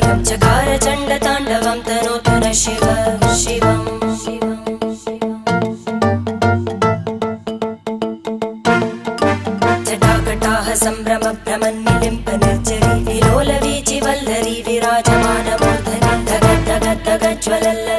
कायं चकार चण्डताण्डवं तनोतु न शिव शिवम् जटाकटाह सम्भ्रम भ्रमन्निलिम्प निर्जरी विलोलवीचि वल्लरी विराजमानमूर्धनि धग धग धग ज्वलल्ल